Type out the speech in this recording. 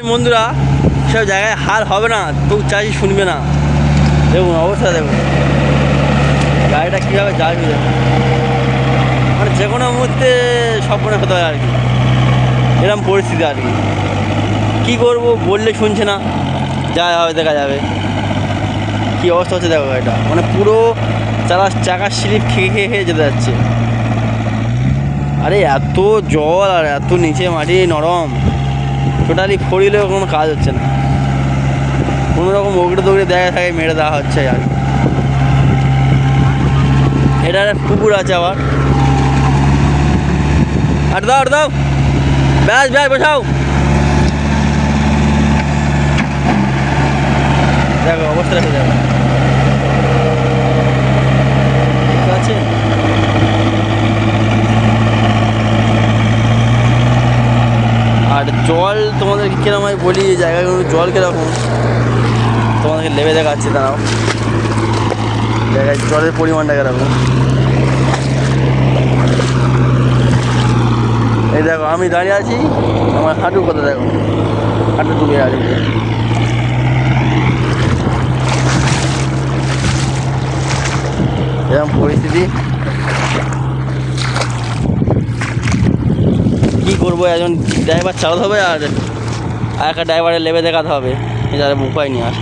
বন্ধুরা সব জায়গায় হার হবে না, তো চাষি শুনবে না। দেখুন অবস্থা, দেখুন গাড়িটা কীভাবে যাবে, মানে যে কোনো মুহূর্তে স্বপ্নে হতে হয় আর কি, এরকম পরিস্থিতি আর কি। কী করবো, বললে শুনছে না, যা হবে দেখা যাবে। কী অবস্থা হচ্ছে দেখো গাড়িটা, মানে পুরো চাকার স্লিপ খেয়ে খেয়ে খেয়ে যেতে যাচ্ছে। আরে এত জল আর এত নিচে মাটি নরম, টোটালি ফড়িলেও কোনো কাজ হচ্ছে না, কোনো রকম ওগড়ে দৌড়ে দেখা থাকে মেরে দেওয়া হচ্ছে আর। এটা একটা পুকুর আছে আবার, আর দাও ব্যাস বসাও। দেখো অবস্থা রেখে যাবে, ঠিক আছে। আর জল তোমাদেরকে কিরকম আমি বলি, এই জায়গাগুলো জল কীরকম তোমাদেরকে লেবে দেখাচ্ছে, দাঁড়াও। জায়গায় জলের পরিমাণটা কীরকম, এই দেখো আমি দাঁড়িয়ে আছি, আমার হাঁটু কথা দেখো, হাঁটু ডুবে আছে। এরকম পরিস্থিতি, কী করবো, একজন ড্রাইভার চালাতে হবে আর একটা ড্রাইভারের লেবে দেখাতে হবে, এছাড়া উপায় নেই আর।